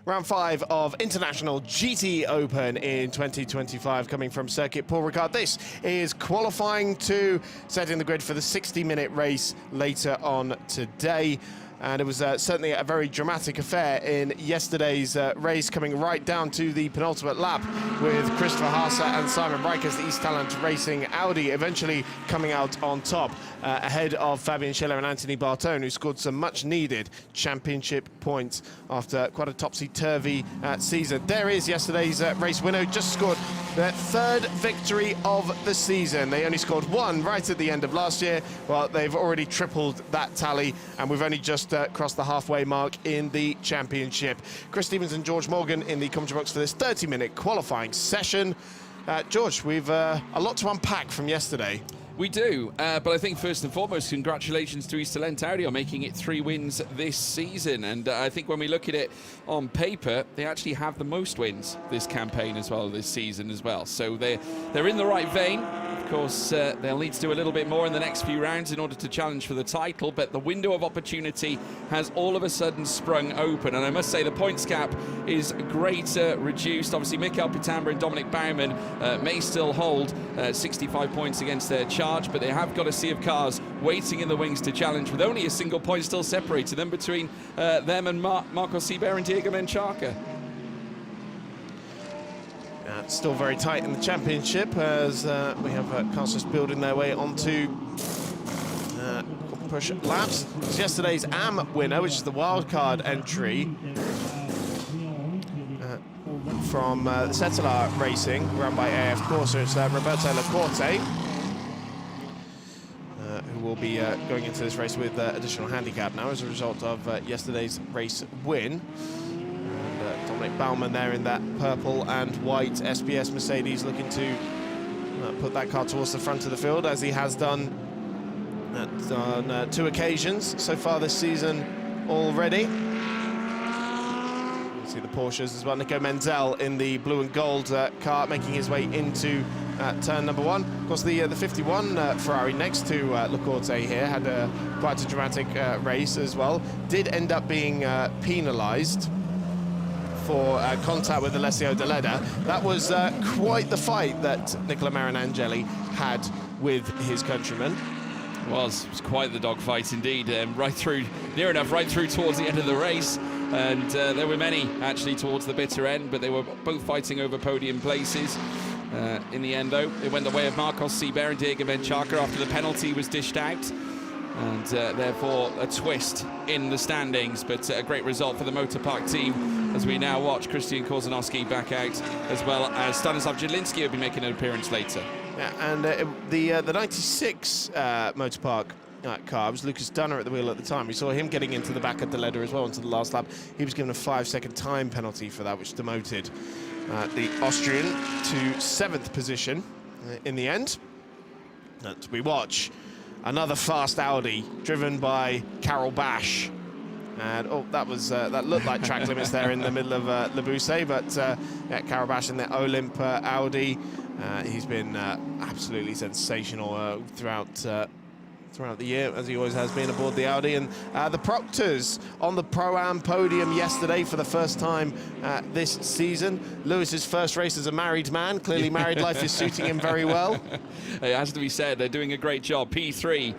Round 5 of International GT Open in 2025 coming from Circuit Paul Ricard. This is qualifying 2, setting the grid for the 60-minute race later on today. And it was certainly a very dramatic affair in yesterday's race, coming right down to the penultimate lap with Christopher Haase and Simon Reikers, the East Talent Racing Audi, eventually coming out on top ahead of Fabian Schiller and Anthony Bartone, who scored some much-needed championship points after quite a topsy-turvy season. There is yesterday's race winner, who just scored their 3rd victory of the season. They only scored 1 right at the end of last year. Well, they've already tripled that tally, and we've only just crossed the halfway mark in the championship. Chris Stevens and George Morgan in the commentary box for this 30-minute qualifying session. George, we've a lot to unpack from yesterday. We do, but I think first and foremost, congratulations to East Talent Audi on making it 3 wins this season. And I think when we look at it on paper, they actually have the most wins this campaign as well, this season as well. So they're in the right vein. Of course, they'll need to do a little bit more in the next few rounds in order to challenge for the title, but the window of opportunity has all of a sudden sprung open. And I must say the points gap is greater reduced. Obviously, Mikael Pitambra and Dominic Baumann may still hold 65 points against their charge, but they have got a sea of cars waiting in the wings to challenge, with only a single point still separating them between them and Marco Seibert and Diego Menchaca. Still very tight in the championship as we have cars just building their way onto push laps. It's yesterday's AM winner, which is the wildcard entry from Settler Racing, run by AF Corsa. It's Roberto Lacorte, who will be going into this race with additional handicap now as a result of yesterday's race win. Dominic Baumann there in that purple and white SPS Mercedes, looking to put that car towards the front of the field, as he has done on 2 occasions so far this season already. You see the Porsches as well. Nico Menzel in the blue and gold car, making his way into turn number 1. Of course, the 51 Ferrari next to Lacorte here had quite a dramatic race as well. Did end up being penalised for contact with Alessio Deleda. That was quite the fight that Nicola Marinangeli had with his countryman. It was quite the dogfight indeed, right through, near enough, right through towards the end of the race. And there were many actually towards the bitter end, but they were both fighting over podium places. In the end, though, it went the way of Marcos Seibert and Diego Menchaca after the penalty was dished out. And therefore a twist in the standings, but a great result for the Motor Park team, as we now watch Christian Korzanowski back out, as well as Stanislav Jedlinski will be making an appearance later. Yeah, and the 96 Motor Park car, it was Lucas Dunner at the wheel at the time. We saw him getting into the back of Deleda as well into the last lap. He was given a 5-second time penalty for that, which demoted the Austrian to 7th position in the end. And we watch another fast Audi driven by Carol Bash. And oh, that looked like track limits there in the middle of Le Bousset, but yeah, Carol Bash in the Olymp Audi. He's been absolutely sensational throughout the year, as he always has been aboard the Audi. And the Proctors on the Pro-Am podium yesterday for the first time this season. Lewis's first race as a married man. Clearly married life is suiting him very well. It has to be said, they're doing a great job. P3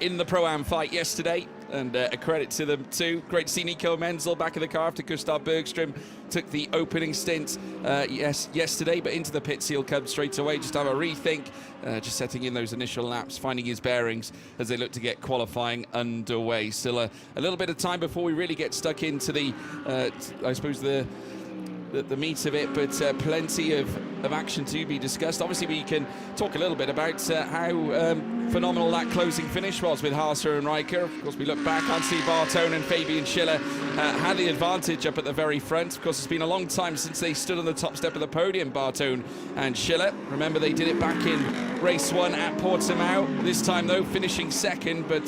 in the Pro-Am fight yesterday, and a credit to them too. Great to see Nico Menzel back in the car after Gustav Bergström took the opening stint yesterday, but into the pits he'll come straight away, just have a rethink, just setting in those initial laps, finding his bearings as they look to get qualifying underway. Still a little bit of time before we really get stuck into the, I suppose, the meat of it, but plenty of action to be discussed. Obviously, we can talk a little bit about how phenomenal that closing finish was with Haase and Riker. Of course, we look back, Anthony Bartone and Fabian Schiller had the advantage up at the very front. Of course, it's been a long time since they stood on the top step of the podium, Bartone and Schiller. Remember, they did it back in race 1 at Portimao. This time, though, finishing second, but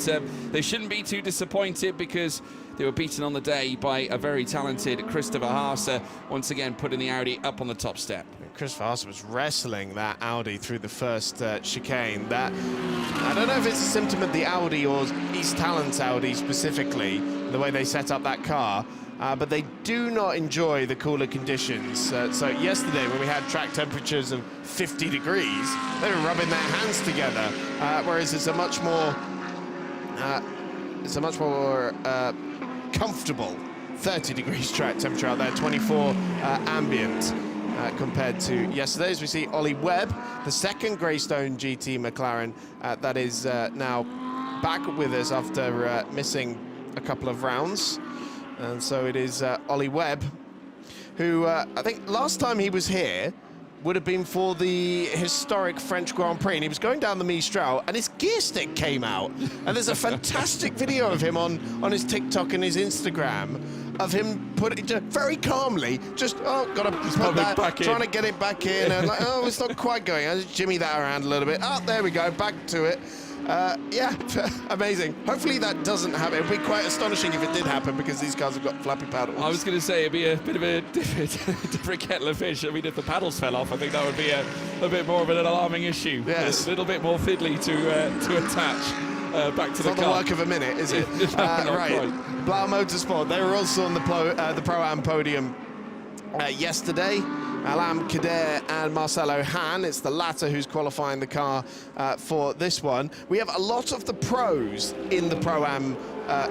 they shouldn't be too disappointed, because they were beaten on the day by a very talented Christopher Haase, once again putting the Audi up on the top step. Christopher Haase was wrestling that Audi through the first chicane. That, I don't know if it's a symptom of the Audi or East Talent's Audi specifically, the way they set up that car, but they do not enjoy the cooler conditions. So yesterday, when we had track temperatures of 50 degrees, they were rubbing their hands together, whereas it's a much more comfortable 30 degrees track temperature out there, 24 ambient. Compared to yesterday's. We see Ollie Webb, the second Greystone GT McLaren that is now back with us after missing a couple of rounds. And so it is Ollie Webb, who I think last time he was here would have been for the historic French Grand Prix, and he was going down the Mistral and his gear stick came out. And there's a fantastic video of him on his TikTok and his Instagram of him putting very calmly, just gotta put that back in, trying to get it back in, and like, oh, it's not quite going. I just jimmy that around a little bit. Oh, there we go, back to it. Yeah, amazing. Hopefully that doesn't happen. It'd be quite astonishing if it did happen, because these cars have got flappy paddles. I was going to say it'd be a bit of a different kettle of fish. I mean, if the paddles fell off, I think that would be a bit more of an alarming issue. Yes. A little bit more fiddly to attach. Back to the car. Not the work of a minute, is it? Right. Blau Motorsport, they were also on the Pro-Am podium yesterday. Alam Kader and Marcelo Han. It's the latter who's qualifying the car for this one. We have a lot of the pros in the Pro-Am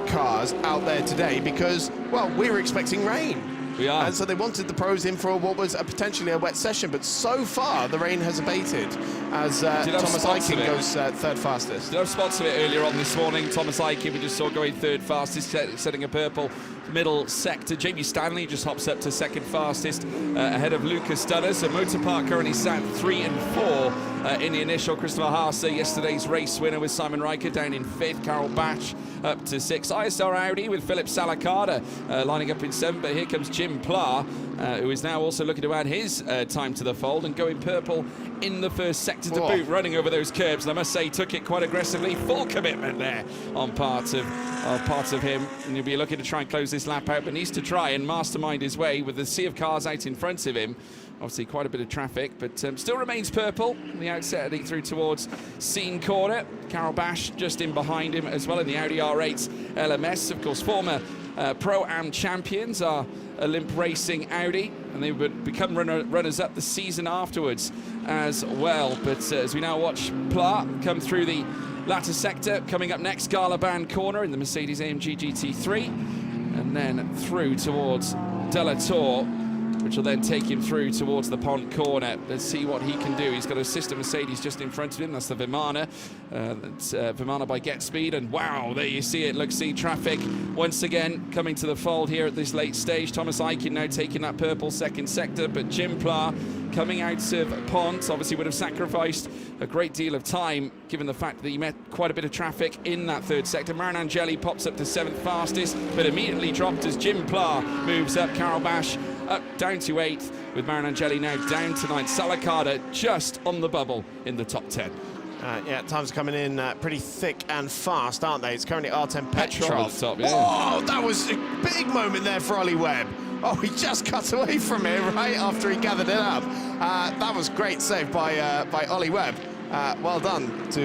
cars out there today because, well, we were expecting rain. We are. And so they wanted the pros in for what was potentially a wet session, but so far the rain has abated as Thomas Eichen goes third fastest. Did have spots of it earlier on this morning. Thomas Eichen, we just saw going third fastest, setting a purple middle sector. Jamie Stanley just hops up to second fastest ahead of Lucas Dunner. So Motor Park currently sat 3 and 4 in the initial. Christopher Haase, yesterday's race winner with Simon Riker down in 5th. Carol Batch up to 6th. ISR Audi with Philip Salakada lining up in 7th. But here comes Jim Pla, who is now also looking to add his time to the fold and going purple in the first sector to boot, running over those curbs. And I must say, he took it quite aggressively. Full commitment there on part of him. And he'll be looking to try and close this lap out, but needs to try and mastermind his way with the sea of cars out in front of him. Obviously quite a bit of traffic, but still remains purple on the outset, heading through towards Scene Corner. Carol Bash just in behind him as well in the Audi R8 LMS. Of course, former Pro-Am champions are Olymp Racing Audi, and they would become runners-up the season afterwards as well. But as we now watch Pla come through the latter sector, coming up next, Galaban Corner in the Mercedes-AMG GT3, and then through towards De La Tour, which will then take him through towards the Pont Corner. Let's see what he can do. He's got a sister Mercedes just in front of him. That's the Vimana. That's Vimana by Get Speed. And wow, there you see it. Look, see traffic once again coming to the fold here at this late stage. Thomas Eichen now taking that purple second sector, but Jim Pla coming out of Pont obviously would have sacrificed a great deal of time given the fact that he met quite a bit of traffic in that third sector. Marin Angeli pops up to 7th fastest, but immediately dropped as Jim Pla moves up. Carol Bash up down to 8th, with Marin Angeli now down to 9th. Salakada just on the bubble in the top 10. Yeah, times are coming in pretty thick and fast, aren't they? It's currently Artem Petrov. At the top, yeah. Oh, that was a big moment there for Ollie Webb. Oh, he just cut away from it right after he gathered it up. That was great save by Ollie Webb. Well done to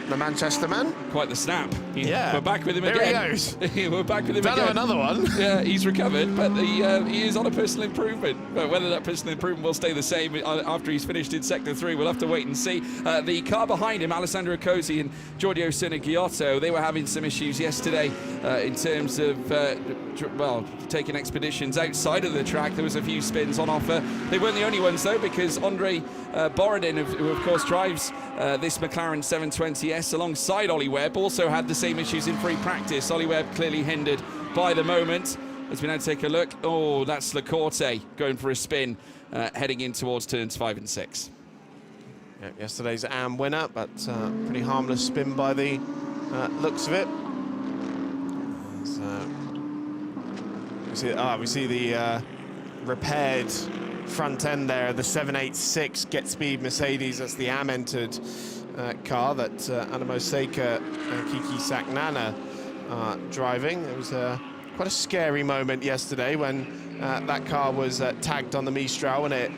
the Manchester man. Quite the snap. Yeah. We're back with him there again. There he goes. We're back with him Done again. Another one. Yeah, he's recovered, but he is on a personal improvement. But whether that personal improvement will stay the same after he's finished in Sector 3, we'll have to wait and see. The car behind him, Alessandro Cosi and Giorgio Sinigiotto, they were having some issues yesterday in terms of, taking expeditions outside of the track. There was a few spins on offer. They weren't the only ones, though, because Andre Borodin, who of course drives this McLaren 720S alongside Ollie Webb, also had the same issues in free practice. Ollie Webb clearly hindered by the moment. As we now take a look, oh, that's Lecorte going for a spin, heading in towards turns 5 and 6. Yeah, yesterday's AM winner, but pretty harmless spin by the looks of it. We see the repaired front end there, the 786 Get Speed Mercedes. That's the AM entered car that Anamo Seika and Kiki Saknana are driving. It was quite a scary moment yesterday when that car was tagged on the Mistral and it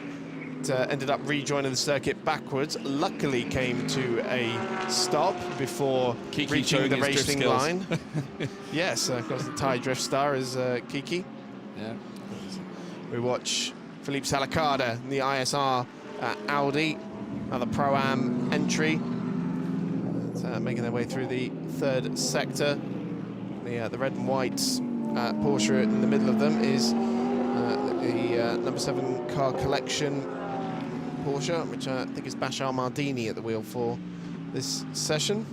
ended up rejoining the circuit backwards. Luckily came to a stop before Kiki reaching the racing line. skills. Yes, of course, the Thai drift star is Kiki. Yeah. We watch Philippe Salacarda in the ISR Audi, another Pro-Am entry. Making their way through the third sector. The red and white Porsche in the middle of them is the number 7 car collection Porsche, which I think is Bashar Mardini at the wheel for this session.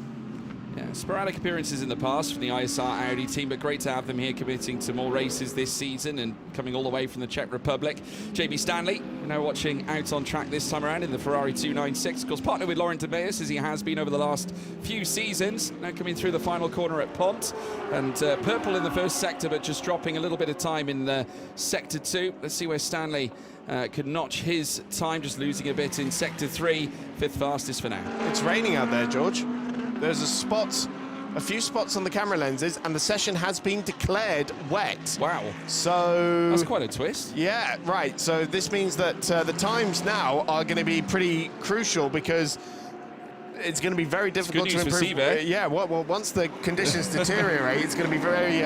Yeah, sporadic appearances in the past from the ISR Audi team, but great to have them here committing to more races this season and coming all the way from the Czech Republic. JB Stanley, we're now watching out on track this time around in the Ferrari 296. Of course, partnered with Laurent de Beers, as he has been over the last few seasons. Now coming through the final corner at Pont. And purple in the first sector, but just dropping a little bit of time in Sector 2. Let's see where Stanley could notch his time, just losing a bit in Sector 3. 5th fastest for now. It's raining out there, George. There's a few spots on the camera lenses, and the session has been declared wet. Wow. So that's quite a twist. Yeah, right. So this means that the times now are going to be pretty crucial because it's going to be very difficult to improve. Yeah, well, once the conditions deteriorate, it's going to be very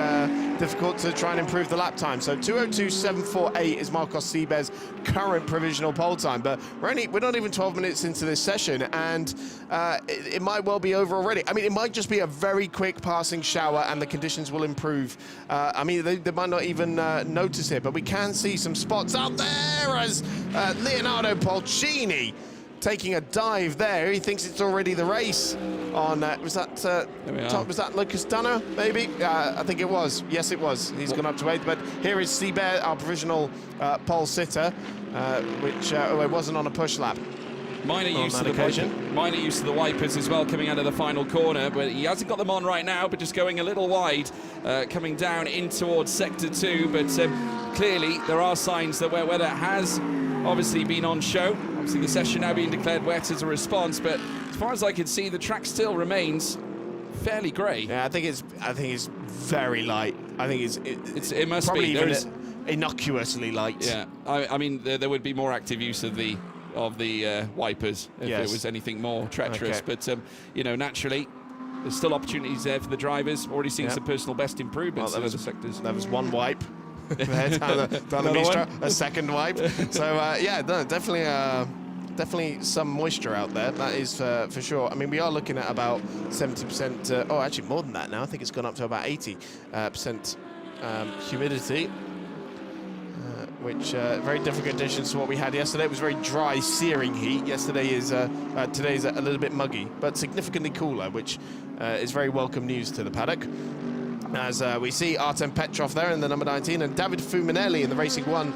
difficult to try and improve the lap time. So 2:02.748 is Marcos Seeber's current provisional pole time, but we're not even 12 minutes into this session, and it might well be over already. I mean, it might just be a very quick passing shower, and the conditions will improve. I mean, they might not even notice it, but we can see some spots out there as Leonardo Polcini taking a dive there. He thinks it's already the race on, was that Lucas Dunner, maybe? I think it was. Yes, it was. He's gone up to 8th, but here is Seeber, our provisional pole sitter, which it wasn't on a push lap. Minor use of the wipers as well coming out of the final corner, but he hasn't got them on right now, but just going a little wide, coming down in towards Sector 2, but clearly there are signs that where weather has obviously been on show. Obviously the session now being declared wet as a response, but as far as I can see, the track still remains fairly grey. Yeah, I think it's very light. I think it must probably be. even innocuously light. Yeah, I mean there would be more active use of the wipers if it was anything more treacherous. Okay. But you know, naturally, there's still opportunities there for the drivers. Already seeing some personal best improvements in other sectors. There was one wipe. There down the Mistral, a second wipe. So yeah, no, definitely some moisture out there. That is for sure. I mean, we are looking at about 70%. Oh, actually more than that now. I think it's gone up to about 80% humidity, which very different conditions to what we had yesterday. It was very dry, searing heat. Today is a little bit muggy, but significantly cooler, which is very welcome news to the paddock. As we see Artem Petrov there in the number 19, and David Fuminelli in the Racing One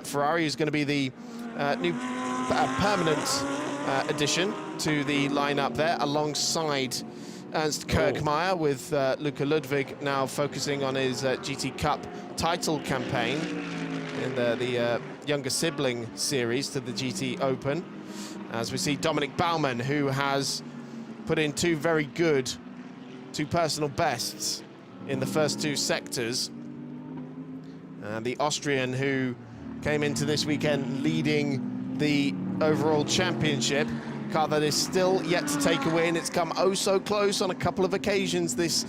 Ferrari, who's going to be the new permanent addition to the lineup there, alongside Ernst Kirkmeyer, with Luca Ludwig now focusing on his GT Cup title campaign in the younger sibling series to the GT Open. As we see Dominic Baumann, who has put in two personal bests in the first 2 sectors. The Austrian, who came into this weekend leading the overall championship, car that is still yet to take a win. It's come oh so close on a couple of occasions this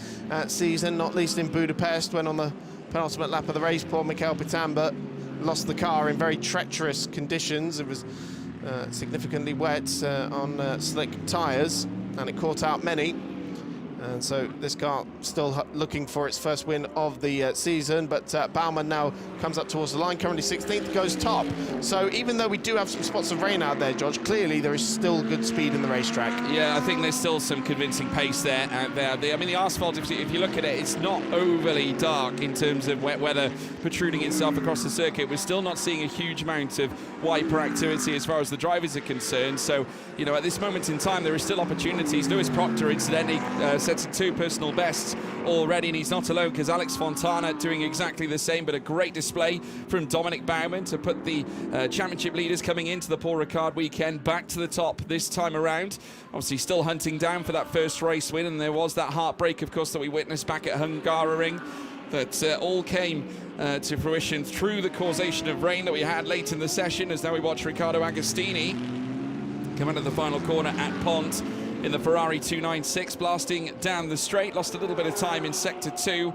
season, not least in Budapest, when on the penultimate lap of the race, poor Michael Pitamba lost the car in very treacherous conditions. It was significantly wet on slick tyres, and it caught out many. And so this car still looking for its first win of the season, but Baumann now comes up towards the line, currently 16th, goes top. So even though we do have some spots of rain out there, George, clearly there is still good speed in the racetrack. Yeah, I think there's still some convincing pace there out there. I mean, the asphalt, if you look at it, it's not overly dark in terms of wet weather protruding itself across the circuit. We're still not seeing a huge amount of wiper activity as far as the drivers are concerned. So, you know, at this moment in time, there are still opportunities. Lewis Proctor, incidentally, sets 2 personal bests already, and he's not alone, because Alex Fontana doing exactly the same, but a great display from Dominic Baumann to put the championship leaders coming into the Paul Ricard weekend back to the top this time around. Obviously still hunting down for that first race win, and there was that heartbreak, of course, that we witnessed back at Hungaroring. that all came to fruition through the causation of rain that we had late in the session, as now we watch Riccardo Agostini come out of the final corner at Pont in the Ferrari 296, blasting down the straight. Lost a little bit of time in sector 2.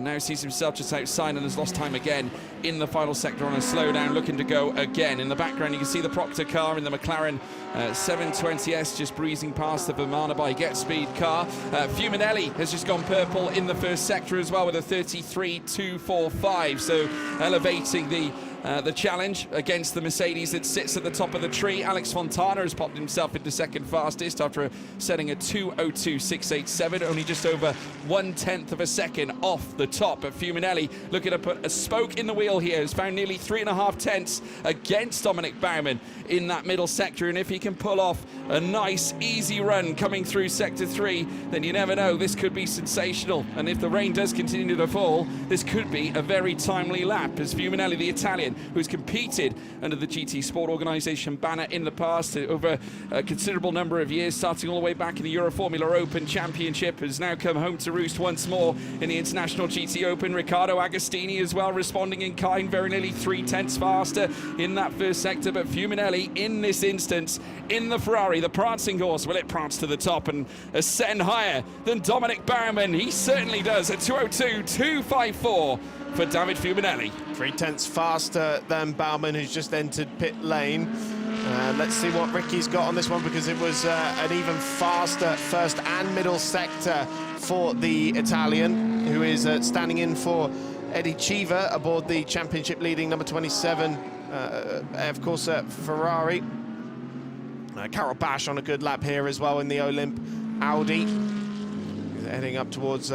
Now sees himself just outside and has lost time again in the final sector on a slowdown, looking to go again. In the background, you can see the Proctor car in the McLaren 720S just breezing past the Vermana by Get Speed car. Fuminelli has just gone purple in the first sector as well with a 33.245, so elevating the challenge against the Mercedes that sits at the top of the tree. Alex Fontana has popped himself into second fastest after setting a 2:02.687, only just over 1/10 of a second off the top. But Fuminelli looking to put a spoke in the wheel here, has found nearly 3.5 tenths against Dominic Baumann in that middle sector, and if he can pull off a nice easy run coming through sector 3, then you never know, this could be sensational. And if the rain does continue to fall, this could be a very timely lap, as Fuminelli, the Italian, who's competed under the GT Sport Organisation banner in the past over a considerable number of years, starting all the way back in the Euro Formula Open Championship, has now come home to roost once more in the International GT Open. Riccardo Agostini as well, responding in kind, very nearly 3/10 faster in that first sector. But Fuminelli, in this instance, in the Ferrari, the prancing horse, will it prance to the top and ascend higher than Dominic Baumann? He certainly does, at 2:02.254 for David Fuminelli. 3/10 faster than Baumann, who's just entered pit lane. Let's see what Ricky's got on this one, because it was an even faster first and middle sector for the Italian, who is standing in for Eddie Cheever aboard the championship leading number 27, of course, Ferrari. Carol Bash on a good lap here as well in the Olymp Audi. He's heading up towards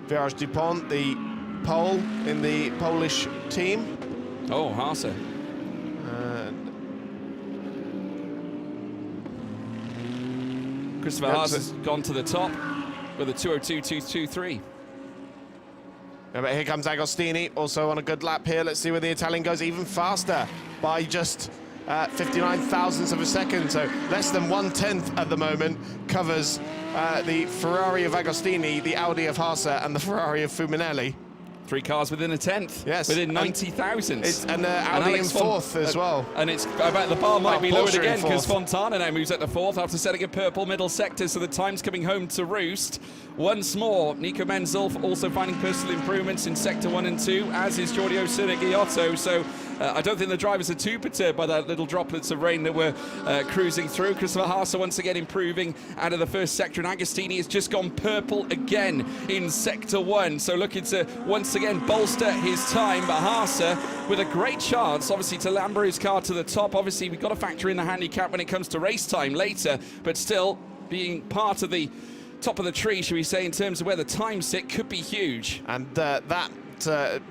Virage Dupont, the pole in the Polish team. Oh, Haase. Christopher Haase has gone to the top with a 2:02.223. But here comes Agostini, also on a good lap here. Let's see where the Italian goes, even faster by just 59 thousandths of a second, so less than 1/10 at the moment covers the Ferrari of Agostini, the Audi of Haase, and the Ferrari of Fuminelli. 3 cars within a tenth, yes, within 90 thousandths. And Audi in fourth as well. And it's, I bet the bar might be lowered Porsche again, because Fontana now moves at the fourth after setting a purple middle sector, so the time's coming home to roost. Once more, Nico Menzel also finding personal improvements in sector 1 and 2, as is Giorgio Serghiotto, so I don't think the drivers are too perturbed by that little droplets of rain that were cruising through. Christopher Haase once again improving out of the first sector, and Agostini has just gone purple again in sector 1, so looking to once again bolster his time. But Haase with a great chance, obviously, to lamber his car to the top. Obviously, we've got to factor in the handicap when it comes to race time later, but still being part of the top of the tree, should we say, in terms of where the time sit, could be huge. And that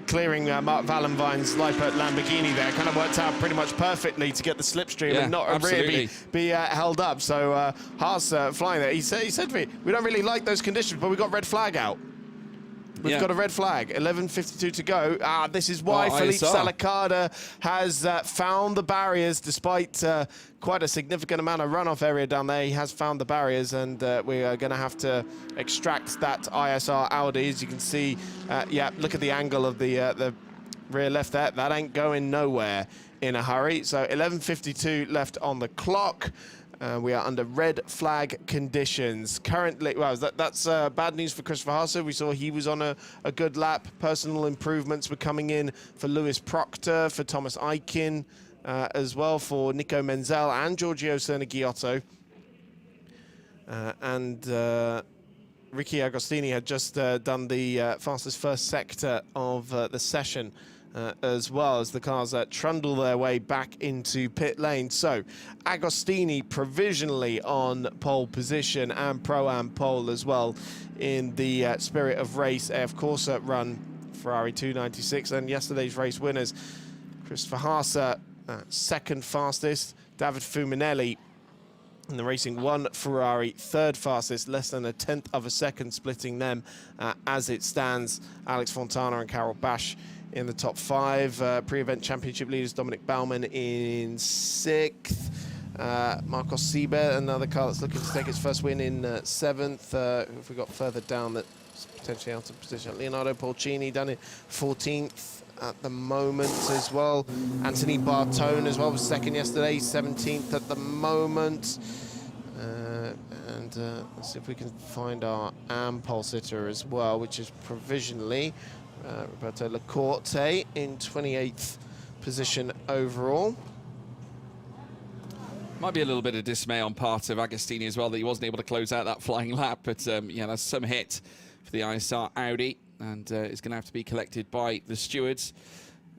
clearing Mark Wallenwein's Lippert Lamborghini there kind of worked out pretty much perfectly to get the slipstream and not really be held up. So Haase flying there. He said to me, we don't really like those conditions, but we got red flag out. We've got a red flag, 11:52 to go. This is why Felipe Salacada has found the barriers, despite quite a significant amount of runoff area down there. He has found the barriers, and we are going to have to extract that ISR Audi. As you can see, yeah, look at the angle of the rear left there. That ain't going nowhere in a hurry. So 11:52 left on the clock. We are under red flag conditions currently. Well, that's bad news for Christopher Haase. We saw he was on a good lap. Personal improvements were coming in for Lewis Proctor, for Thomas Aikin, as well for Nico Menzel and Giorgio Serghiotto. And Ricky Agostini had just done the fastest first sector of the session, as well, as the cars trundle their way back into pit lane. So Agostini provisionally on pole position and Pro-Am pole as well in the Spirit of Race AF Corsa run, Ferrari 296, and yesterday's race winners, Christopher Haase second fastest, David Fuminelli in the Racing 1 Ferrari third fastest, less than 1/10 of a second splitting them as it stands. Alex Fontana and Carol Bash in the top 5. Pre-event championship leaders Dominic Baumann in 6th. Marcos Sieber, another car that's looking to take its first win, in 7th. If we got further down potentially out of position. Leonardo Polcini done it 14th at the moment as well. Anthony Bartone as well was second yesterday, 17th at the moment. Let's see if we can find our AM pole sitter as well, which is provisionally Roberto Lacorte in 28th position overall. Might be a little bit of dismay on part of Agostini as well that he wasn't able to close out that flying lap, but yeah, that's some hit for the ISR Audi, and it's going to have to be collected by the stewards.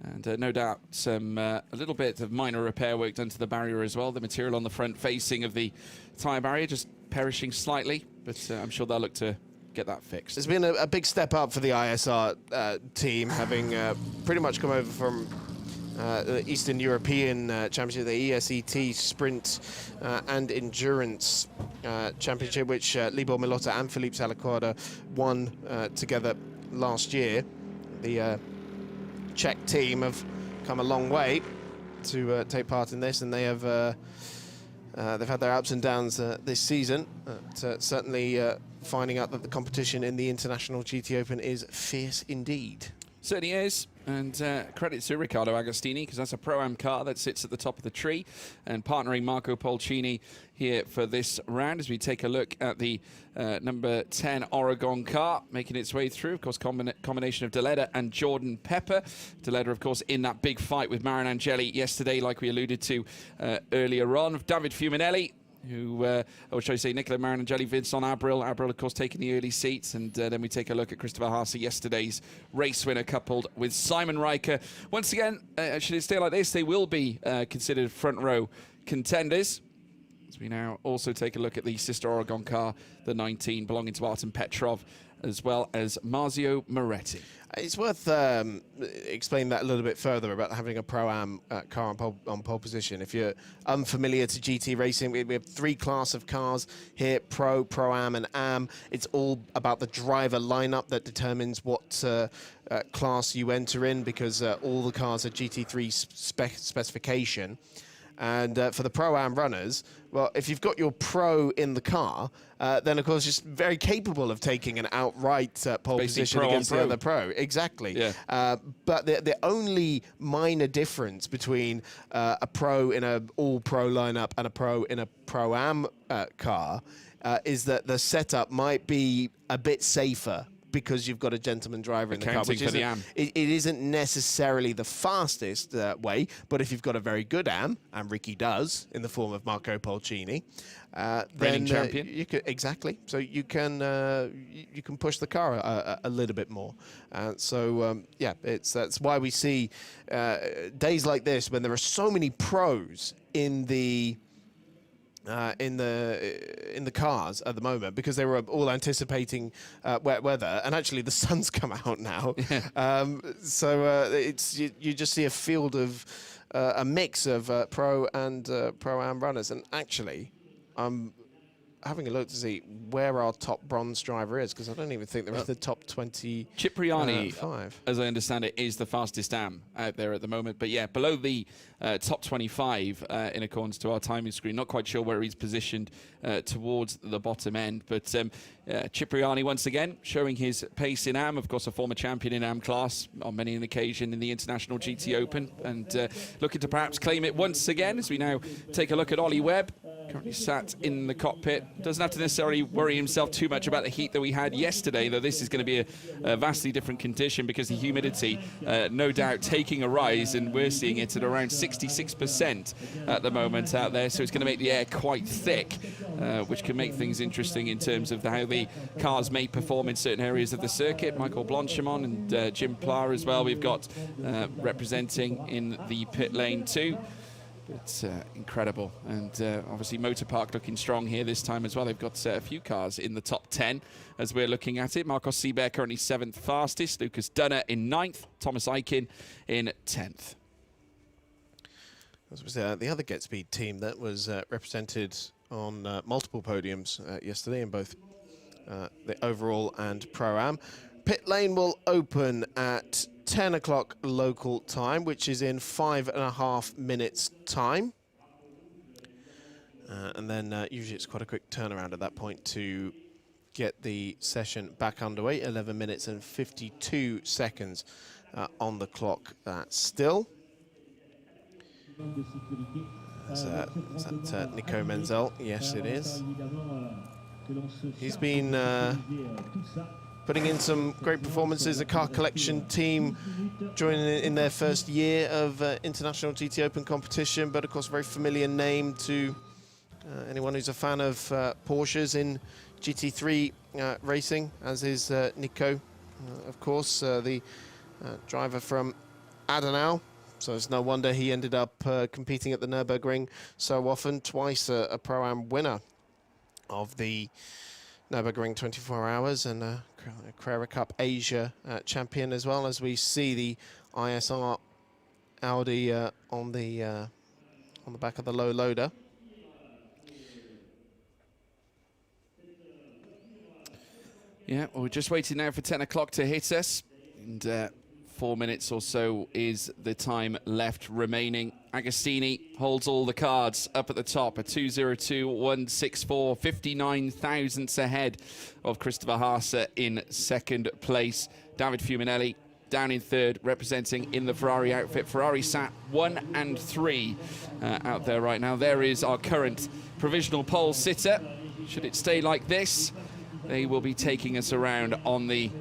And no doubt a little bit of minor repair work done to the barrier as well. The material on the front facing of the tyre barrier just perishing slightly, but I'm sure they'll look to get that fixed. There's been a big step up for the ISR team, having pretty much come over from the Eastern European Championship, the ESET Sprint and Endurance Championship, which Libor Milotta and Philippe Salaquada won together last year. The Czech team have come a long way to take part in this, and they have they've had their ups and downs this season. Certainly finding out that the competition in the International GT Open is fierce indeed. Certainly is, and credit to Riccardo Agostini, because that's a Pro-Am car that sits at the top of the tree, and partnering Marco Polcini here for this round as we take a look at the number 10 Oregon car making its way through. Of course, combination of Deleda and Jordan Pepper. Deleda, of course, in that big fight with Marin Angeli yesterday, like we alluded to earlier on. David Fuminelli, who, or should I say, Nicola Marinangeli, Vincent Abril. Abril, of course, taking the early seats. And then we take a look at Christopher Haase, yesterday's race winner, coupled with Simon Riker. Once again, should it stay like this, they will be considered front row contenders. As we now also take a look at the sister Oregon car, the 19, belonging to Artem Petrov, as well as Marzio Moretti. It's worth explaining that a little bit further about having a Pro-Am car on pole position. If you're unfamiliar to GT racing, we have three classes of cars here: Pro, Pro-Am and Am. It's all about the driver lineup that determines what class you enter in, because all the cars are GT3 specification. And for the Pro-Am runners, well, if you've got your Pro in the car, then of course you're very capable of taking an outright pole position against the other Pro. Exactly. Yeah. But the only minor difference between a Pro in an all-Pro lineup and a Pro in a Pro-Am car is that the setup might be a bit safer, because you've got a gentleman driver in the car, which it isn't necessarily the fastest way, but if you've got a very good Am, and Ricky does, in the form of Marco Polcini, then champion. You can, exactly. So you can push the car a little bit more. Yeah, that's why we see days like this when there are so many pros in the cars at the moment, because they were all anticipating wet weather, and actually the sun's come out now. It's you just see a field of a mix of Pro and Pro-Am runners, and actually I'm having a look to see where our top bronze driver is, because I don't even think they're in the top 20. Cipriani, as I understand it, is the fastest Am out there at the moment. But yeah, below the top 25 in accordance to our timing screen. Not quite sure where he's positioned towards the bottom end. But Cipriani, once again, showing his pace in Am. Of course, a former champion in Am class on many an occasion in the International GT Open. And looking to perhaps claim it once again, as we now take a look at Ollie Webb, currently sat in the cockpit. Doesn't have to necessarily worry himself too much about the heat that we had yesterday, though this is going to be a vastly different condition, because the humidity no doubt taking a rise, and we're seeing it at around 66% at the moment out there, so it's going to make the air quite thick, which can make things interesting in terms of how the cars may perform in certain areas of the circuit. Michael Blanchimont and Jim Pla as well we've got representing in the pit lane too. It's incredible, and obviously Motor Park looking strong here this time as well. They've got a few cars in the top 10 as we're looking at it. Marcos Seibert currently 7th fastest, Lucas Dunner in 9th, Thomas Eichen in 10th. This was the other Get Speed team that was represented on multiple podiums yesterday in both the overall and Pro-Am. Pit lane will open at 10 o'clock local time, which is in 5.5 minutes time. And then usually it's quite a quick turnaround at that point to get the session back underway. 11 minutes and 52 seconds on the clock still. Is that Nico Menzel? Yes, it is. He's been putting in some great performances. A car collection team joining in their first year of International GT Open competition, but of course, a very familiar name to anyone who's a fan of Porsches in GT3 racing, as is Nico, of course, the driver from Adenau. So it's no wonder he ended up competing at the Nürburgring so often, twice a Pro-Am winner of the Nürburgring 24 Hours and a Carrera Cup Asia champion, as well as we see the ISR Audi on the back of the low loader. Yeah, well, we're just waiting now for 10 o'clock to hit us. And 4 minutes or so is the time left remaining. Agostini holds all the cards up at the top, a 2:02.164, 59 thousandths ahead of Christopher Haase in second place. David Fuminelli down in third, representing in the Ferrari outfit. Ferrari sat 1 and 3 out there right now. There is our current provisional pole sitter. Should it stay like this, they will be taking us around on the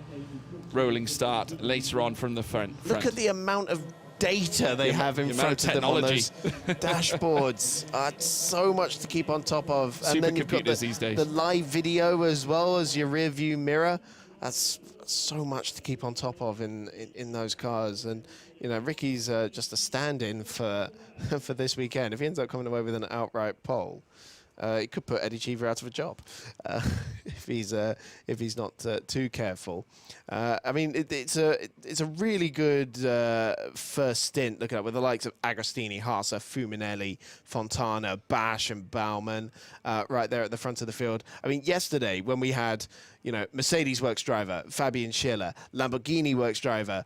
rolling start later on from the front. Look at the amount of data they have in front of them on those dashboards. It's so much to keep on top of. And then you've got these days. The live video as well as your rear view mirror. That's so much to keep on top of in those cars. And you know, Ricky's just a stand-in for for this weekend. If he ends up coming away with an outright pole, it could put Eddie Cheever out of a job if he's not too careful. I mean, it's a really good first stint. Look at it, with the likes of Agostini, Haase, Fuminelli, Fontana, Bash, and Baumann right there at the front of the field. I mean, yesterday when we had, you know, Mercedes works driver Fabian Schiller, Lamborghini works driver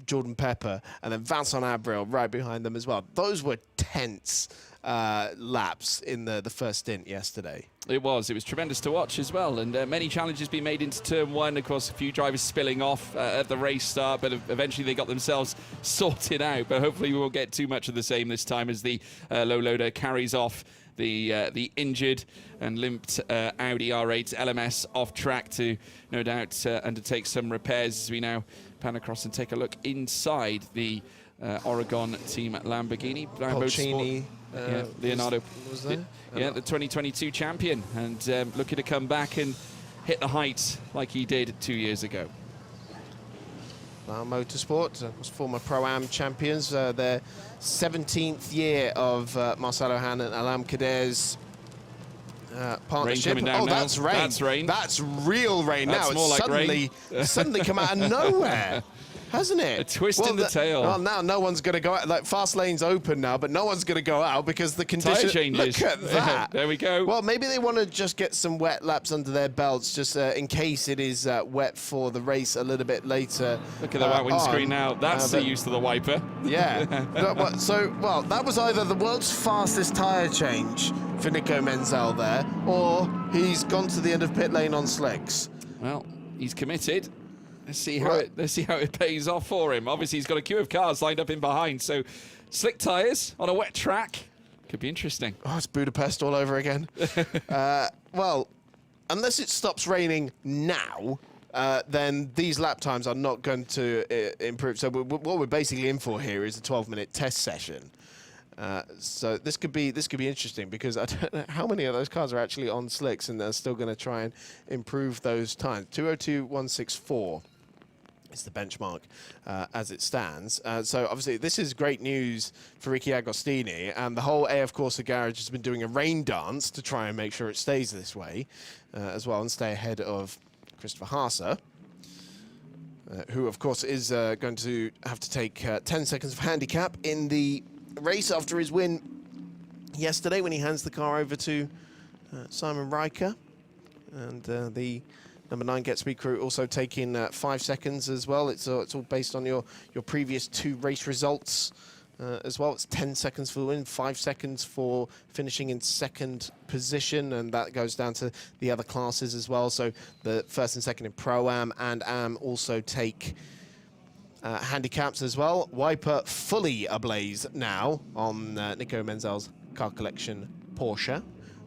Jordan Pepper, and then Vincent Abril right behind them as well. Those were tense laps in the first stint yesterday. It was tremendous to watch as well, and many challenges being made into turn one. Of course, a few drivers spilling off at the race start, but eventually they got themselves sorted out. But hopefully we won't get too much of the same this time as the low loader carries off the injured and limped Audi R8 LMS off track to no doubt undertake some repairs as we now pan across and take a look inside the Oregon team at Lamborghini. Polcini, Leonardo was there? Yeah, the 2022 champion, and looking to come back and hit the heights like he did 2 years ago. Motorsport was former Pro-Am champions. Their 17th year of Marcelo Hahn and Alain Cader's partnership. Now. That's rain. That's rain. That's real rain. That's now more it's like suddenly come out of nowhere. Hasn't it? A twist in the tail. Well, now no one's going to go out. Like, fast lane's open now, but no one's going to go out because the condition. Tire changes. Look at that. There we go. Well, maybe they want to just get some wet laps under their belts, just in case it is wet for the race a little bit later. Look at the white windscreen now. That's the use of the wiper. Yeah. Well, that was either the world's fastest tyre change for Nico Menzel there, or he's gone to the end of pit lane on slicks. Well, he's committed. Let's see how it pays off for him. Obviously, he's got a queue of cars lined up in behind, so slick tyres on a wet track could be interesting. Oh, it's Budapest all over again. Well, unless it stops raining now, then these lap times are not going to improve. So what we're basically in for here is a 12-minute test session. So this could be interesting, because I don't know how many of those cars are actually on slicks, and they're still going to try and improve those times. 2:02.164 is the benchmark as it stands. So obviously this is great news for Ricky Agostini, and the whole AF Corsa garage has been doing a rain dance to try and make sure it stays this way as well, and stay ahead of Christopher Haase. Who of course is going to have to take 10 seconds of handicap in the race after his win yesterday, when he hands the car over to Simon Riker. And the number 9 Get Speed crew also taking 5 seconds as well. It's all based on your previous 2 race results as well. It's 10 seconds for the win, 5 seconds for finishing in second position, and that goes down to the other classes as well. So the first and second in Pro-Am and Am also take handicaps as well. Wiper fully ablaze now on Nico Menzel's car collection Porsche.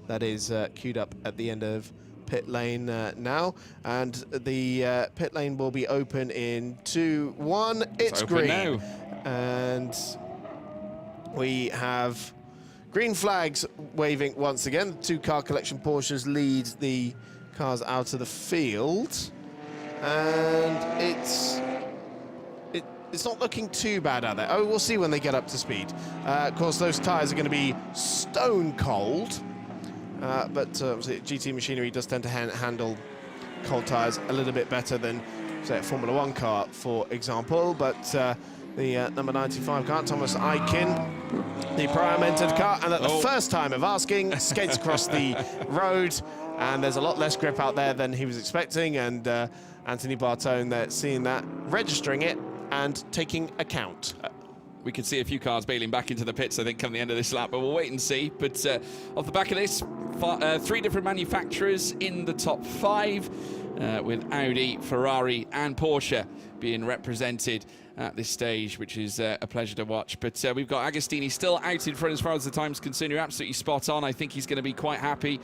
That is queued up at the end of pit lane now, and the pit lane will be open in 2, 1. It's green now. And we have green flags waving once again. The 2 car collection Porsches lead the cars out of the field, and it's not looking too bad out there. Oh, we'll see when they get up to speed. Of course, those tyres are going to be stone cold, but GT machinery does tend to handle cold tyres a little bit better than, say, a Formula 1 car, for example. But the number 95 car, Thomas Aikin, the Pro-Am entered car, and at the first time of asking, skates across the road, and there's a lot less grip out there than he was expecting, and Anthony Bartone there seeing that, registering it, and taking account. We could see a few cars bailing back into the pits, I think, come the end of this lap, but we'll wait and see. But off the back of this, 3 different manufacturers in the top 5, with Audi, Ferrari and Porsche being represented at this stage, which is a pleasure to watch. But we've got Agostini still out in front as far as the time's concerned. You're absolutely spot on. I think he's going to be quite happy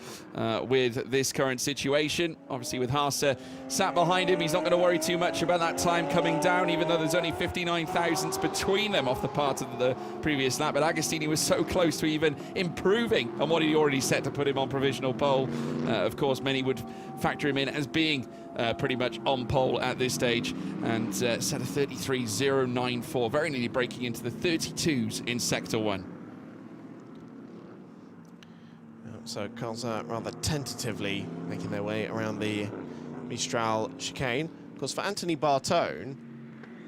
with this current situation. Obviously, with Haas sat behind him, he's not going to worry too much about that time coming down, even though there's only 59 thousandths between them off the part of the previous lap. But Agostini was so close to even improving on what he already set to put him on provisional pole. Of course, many would factor him in as being pretty much on pole at this stage, and set a 33.094, very nearly breaking into the 32s in Sector 1. So cars are rather tentatively making their way around the Mistral chicane. Of course, for Anthony Bartone,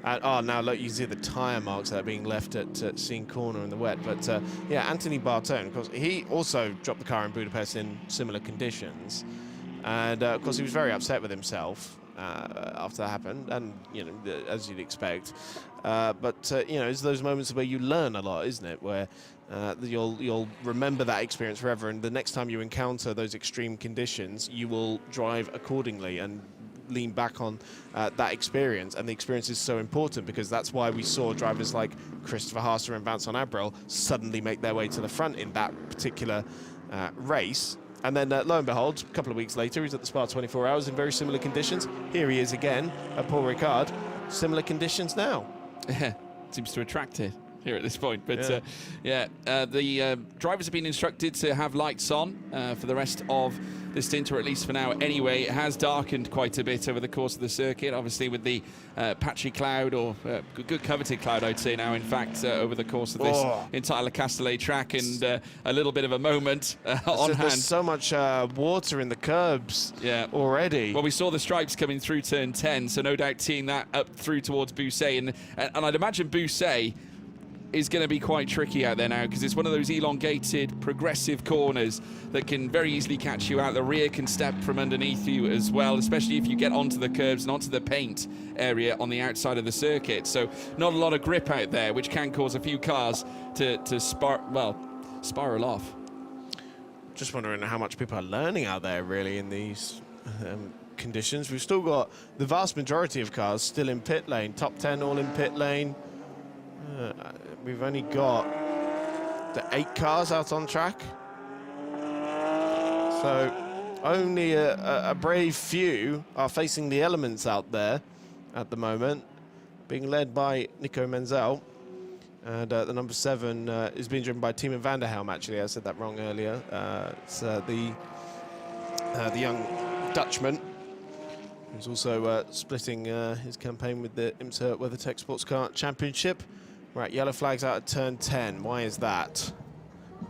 now look, you see the tyre marks that are being left at Scene Corner in the wet. But yeah, Anthony Bartone, of course, he also dropped the car in Budapest in similar conditions. And of course, he was very upset with himself after that happened, and you know, as you'd expect. But you know, it's those moments where you learn a lot, isn't it? Where you'll remember that experience forever, and the next time you encounter those extreme conditions, you will drive accordingly and lean back on that experience. And the experience is so important, because that's why we saw drivers like Christopher Haas and Vincent Abril suddenly make their way to the front in that particular race. And then, lo and behold, a couple of weeks later, he's at the Spa 24 Hours in very similar conditions. Here he is again at Paul Ricard. Similar conditions now. Yeah, seems to attract it here at this point. But the drivers have been instructed to have lights on for the rest of the stint, or at least for now anyway. It has darkened quite a bit over the course of the circuit, obviously with the patchy cloud, or good coveted cloud, I'd say now, in fact, over the course of this entire Le Castellet track, and a little bit of a moment on hand. There's so much water in the curbs already. Well, we saw the stripes coming through turn 10, so no doubt teeing that up through towards Bousset, and I'd imagine Bousset is going to be quite tricky out there now, because it's one of those elongated, progressive corners that can very easily catch you out. The rear can step from underneath you as well, especially if you get onto the curbs and onto the paint area on the outside of the circuit. So not a lot of grip out there, which can cause a few cars to spiral off. Just wondering how much people are learning out there, really, in these conditions. We've still got the vast majority of cars still in pit lane, top 10 all in pit lane. We've only got the 8 cars out on track, so only a brave few are facing the elements out there at the moment, being led by Nico Menzel, and the number 7 is being driven by Timo van der Helm. Actually, I said that wrong earlier. It's the young Dutchman, who's also splitting his campaign with the IMSA WeatherTech Sports Car Championship. Right, yellow flags out at turn 10. Why is that?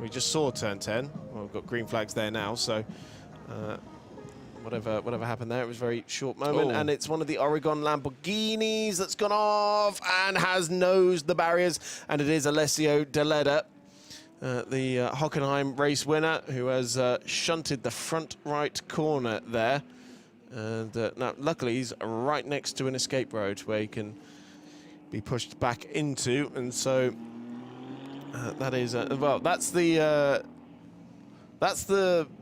We just saw turn 10. Well, we've got green flags there now, so whatever happened there, it was a very short moment. And it's one of the Oregon Lamborghinis that's gone off and has nosed the barriers, and it is Alessio Deleda, the Hockenheim race winner, who has shunted the front right corner there. And now, luckily, he's right next to an escape road where he can be pushed back into, and so That is well. That's the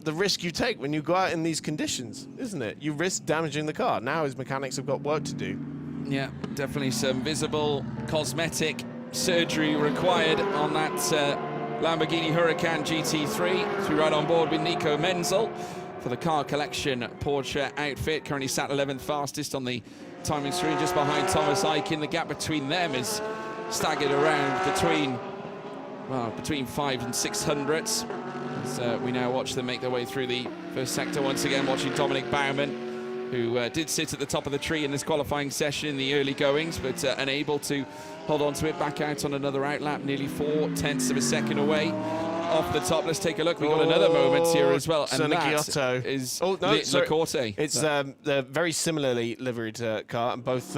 risk you take when you go out in these conditions, isn't it? You risk damaging the car. Now his mechanics have got work to do. Yeah, definitely some visible cosmetic surgery required on that Lamborghini Huracan GT3. So we're right on board with Nico Menzel for the car collection Porsche outfit. Currently sat 11th fastest on the timing screen, just behind Thomas Eichen. The gap between them is staggered around between 5 and 6 hundredths. As we now watch them make their way through the first sector. Once again, watching Dominic Baumann, who did sit at the top of the tree in this qualifying session in the early goings, but unable to hold on to it. Back out on another outlap, nearly 0.4 of a second away off the top. Let's take a look. We've got another moment here as well, and that is LaCorte. It's they're very similarly liveried car, and both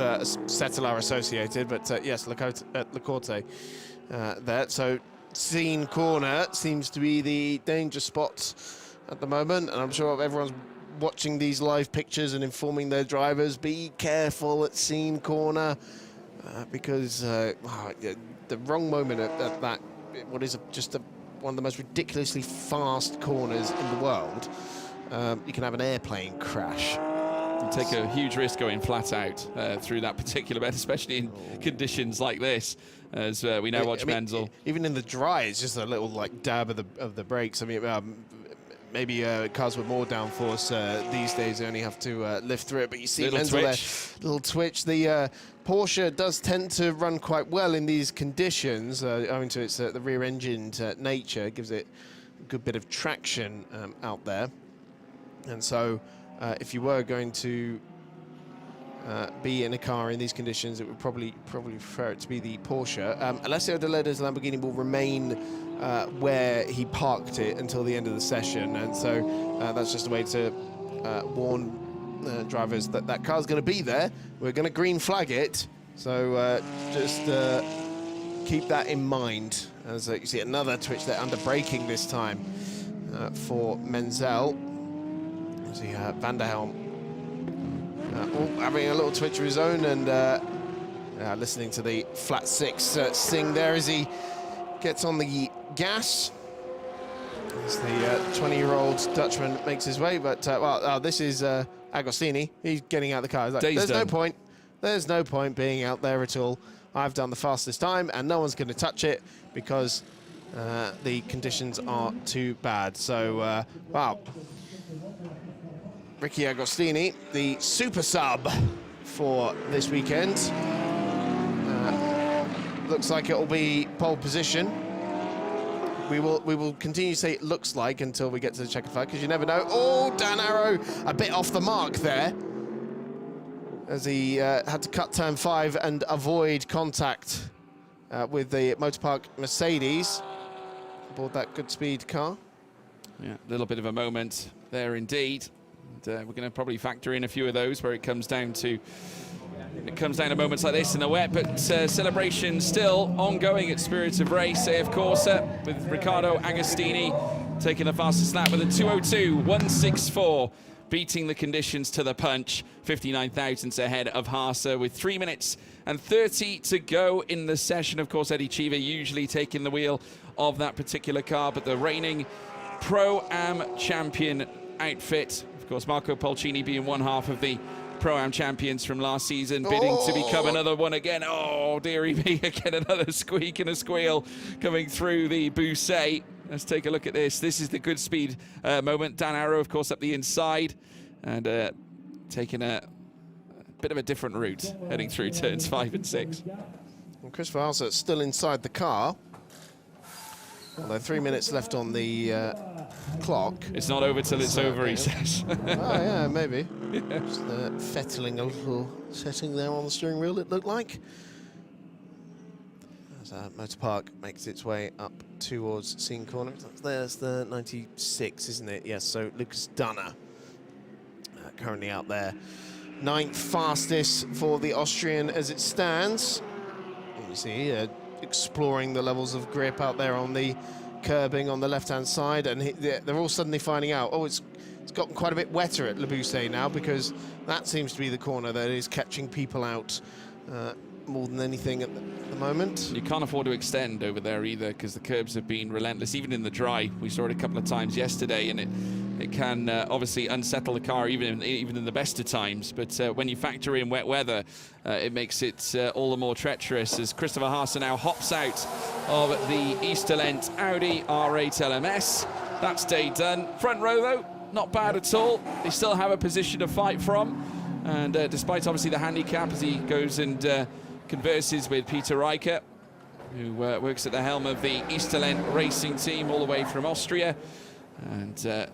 Settle are associated, but yes, LaCorte there. So Scene Corner seems to be the danger spot at the moment, and I'm sure everyone's watching these live pictures and informing their drivers, be careful at Scene Corner, because the wrong moment at that, what is one of the most ridiculously fast corners in the world, you can have an airplane crash. You take a huge risk going flat out through that particular bend, especially in conditions like this, as we now watch Menzel. Even in the dry, it's just a little like dab of the brakes. I mean, maybe cars with more downforce these days only have to lift through it, but you see Menzel there, little twitch. The Porsche does tend to run quite well in these conditions, owing to its the rear-engined nature. It gives it a good bit of traction out there, and so if you were going to be in a car in these conditions, it would probably prefer it to be the Porsche. Alessio De Leda's Lamborghini will remain where he parked it until the end of the session, and so that's just a way to warn drivers that that car's going to be there. We're going to green flag it, so just keep that in mind. As you see another twitch there, under braking this time for Menzel. You see Van der Helm having a little twitch of his own, and listening to the flat six sing there as he gets on the gas. As the 20-year-old Dutchman makes his way, but this is Agostini. He's getting out of the car. He's like, there's no point. There's no point being out there at all. I've done the fastest time, and no one's going to touch it because the conditions are too bad. So, wow. Ricky Agostini, the super sub for this weekend. Looks like it will be pole position. We will continue to say it looks like until we get to the checkered flag, because you never know. Oh, Dan Arrow a bit off the mark there, as he had to cut turn 5 and avoid contact with the Motorpark Mercedes aboard that good speed car. Yeah, a little bit of a moment there indeed. And, we're going to probably factor in a few of those where it comes down to moments like this in the wet, but celebration still ongoing at Spirit of Race, of course, with Riccardo Agostini taking the fastest lap with a 2:02.164, beating the conditions to the punch, 59 thousandths ahead of Haase with 3 minutes and 30 to go in the session. Of course, Eddie Cheever usually taking the wheel of that particular car, but the reigning Pro-Am champion outfit, of course, Marco Polcini being one half of the Pro-Am champions from last season, bidding to become another one again. Oh, dearie me, again, another squeak and a squeal coming through the Bousset. Let's take a look at this. This is the good speed moment. Dan Arrow, of course, up the inside and taking a bit of a different route, heading through turns 5 and 6. Well, Christopher Haase still inside the car. Although 3 minutes left on the clock. It's not over till it's over, he says. Oh, yeah, maybe. Yeah. Just fettling a little setting there on the steering wheel, it looked like. As Motorpark makes its way up towards Scene Corner. There's the 96, isn't it? Yes, so Lucas Dunner currently out there. 9th fastest for the Austrian as it stands. And you see exploring the levels of grip out there on the curbing on the left-hand side, and they're all suddenly finding out, oh, it's gotten quite a bit wetter at Le Bousset now, because that seems to be the corner that is catching people out more than anything at the moment. You can't afford to extend over there either, because the curbs have been relentless, even in the dry. We saw it a couple of times yesterday, and it can obviously unsettle the car even in the best of times. But when you factor in wet weather, it makes it all the more treacherous, as Christopher Haase now hops out of the Easterlent Audi R8 LMS. That's day done. Front row, though, not bad at all. They still have a position to fight from. And despite obviously the handicap, as he goes and converses with Peter RICARD, who works at the helm of the Easterlent racing team all the way from Austria. And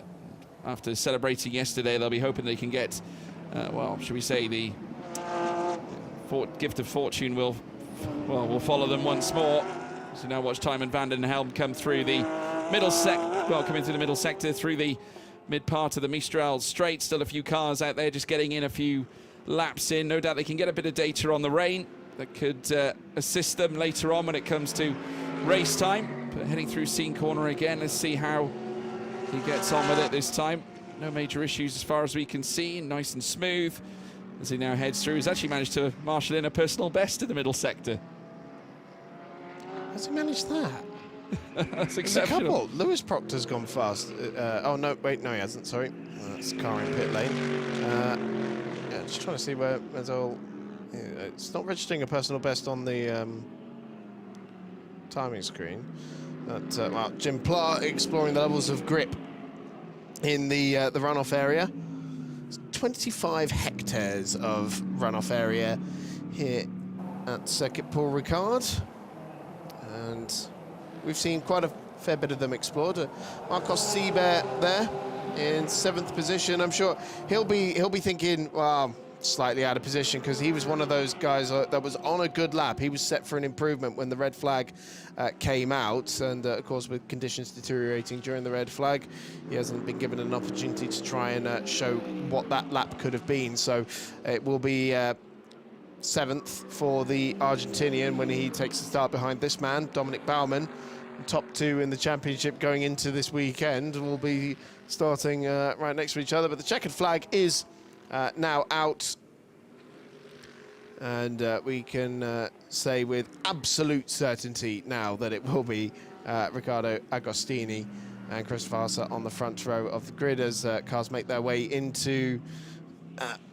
after celebrating yesterday, they'll be hoping they can get, well, should we say, the gift of fortune will follow them once more. So now watch Tijmen van den Helm come through the coming through the middle sector through the mid part of the Mistral Straight. Still a few cars out there just getting in a few laps in. No doubt they can get a bit of data on the rain that could assist them later on when it comes to race time. But heading through Scene Corner again, let's see how he gets on with it this time. No major issues as far as we can see. Nice and smooth as he now heads through. He's actually managed to marshal in a personal best in the middle sector. Has he managed that? That's There's a exceptional. couple. Lewis Proctor's gone fast. Oh, no, wait, no, he hasn't, sorry. That's a car in pit lane. Yeah, just trying to see where there's all... Yeah, it's not registering a personal best on the timing screen. But, well, Jim Pla exploring the levels of grip in the runoff area. It's 25 hectares of runoff area here at Circuit Paul Ricard. And we've seen quite a fair bit of them explored. Marcos Seibert there in 7th position. I'm sure he'll be thinking, well, slightly out of position, because he was one of those guys that was on a good lap. He was set for an improvement when the red flag came out, and of course with conditions deteriorating during the red flag, he hasn't been given an opportunity to try and show what that lap could have been. So it will be 7th for the Argentinian when he takes the start behind this man, Dominic Baumann. Top 2 in the championship going into this weekend will be starting right next to each other, but the checkered flag is now out, and we can say with absolute certainty now that it will be Riccardo Agostini and Christopher Haase on the front row of the grid as cars make their way into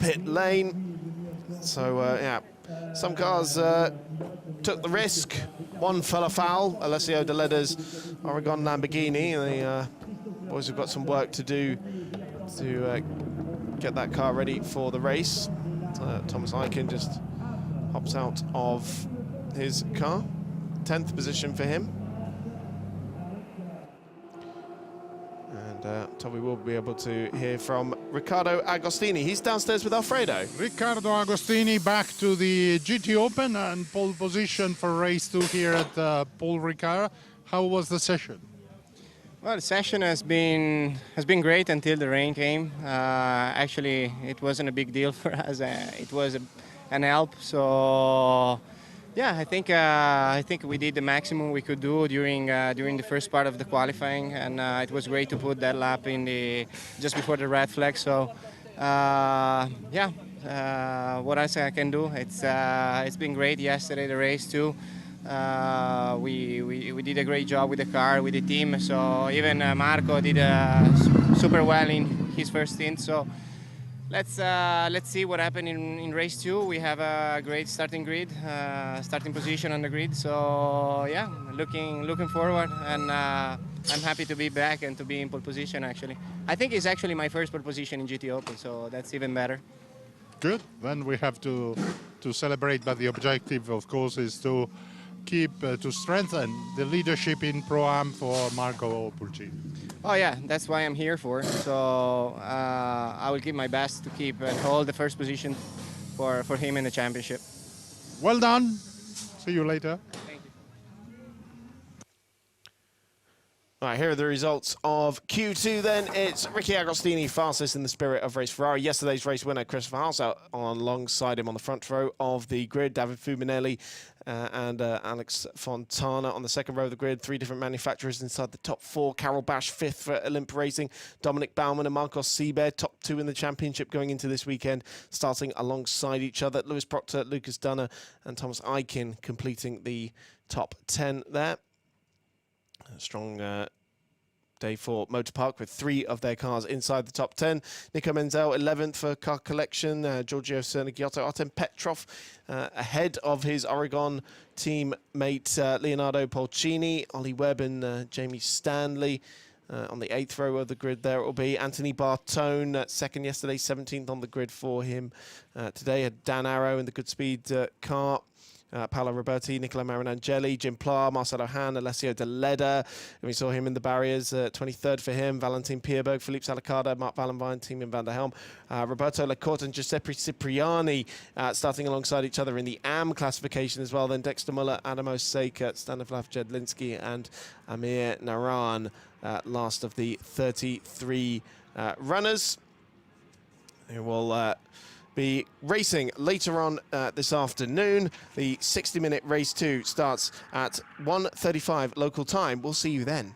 pit lane. So yeah, some cars took the risk. One fell afoul, Alessio De Leda's Oregon Lamborghini. The boys have got some work to do to get that car ready for the race. Thomas Eichen just hops out of his car. 10th position for him. And Toby will be able to hear from Riccardo Agostini. He's downstairs with Alfredo. Riccardo Agostini back to the GT Open and pole position for race 2 here at Paul Ricard. How was the session? Well, the session has been great until the rain came. Actually, it wasn't a big deal for us. It was an help. So, yeah, I think we did the maximum we could do during the first part of the qualifying, and it was great to put that lap in just before the red flag. So, yeah, what else I can do? It's been great yesterday, the race too. We did a great job with the car, with the team. So even Marco did super well in his first stint. So let's see what happened in race 2. We have a great starting grid, starting position on the grid. So yeah, looking forward, and I'm happy to be back and to be in pole position. Actually, I think it's actually my first pole position in GT Open, so that's even better. Good. Then we have to celebrate, but the objective, of course, is to keep to strengthen the leadership in Pro-Am for Marco Pulcini. Oh yeah, that's why I'm here for. So I will give my best to keep and hold the first position for him in the championship. Well done. See you later. Thank you. All right, here are the results of Q2 then. It's Ricky Agostini, fastest in the spirit of race Ferrari. Yesterday's race winner, Christopher Haas, out alongside him on the front row of the grid. David Fubinelli and Alex Fontana on the second row of the grid. 3 different manufacturers inside the top 4. Carol Bash, 5th for Olymp Racing. Dominic Baumann and Marcos Seibert, top 2 in the championship going into this weekend, starting alongside each other. Lewis Proctor, Lucas Dunner and Thomas Eichen completing the top 10 there. A strong day for Motor Park with 3 of their cars inside the top 10. Nico Menzel 11th for Car Collection. Giorgio Cernigiotto, Artem Petrov ahead of his Oregon teammate Leonardo Polcini, Ollie Webb and Jamie Stanley. On the 8th row of the grid there it will be Anthony Bartone, second yesterday, 17th on the grid for him. Today had Dan Arrow in the Goodspeed car. Paolo Roberti, Nicola Marinangeli, Jim Pla, Marcelo Han, Alessio De Leda. And we saw him in the barriers, 23rd for him. Valentin Pierberg, Philippe Salacada, Mark Vallenvine, Team in Van der Helm. Roberto Lecorte and Giuseppe Cipriani starting alongside each other in the AM classification as well. Then Dexter Muller, Adamo Seika, Stanislav Jedlinski and Amir Naran, last of the 33 runners. Who will be racing later on this afternoon. The 60-minute race 2 starts at 1:35 local time. We'll see you then.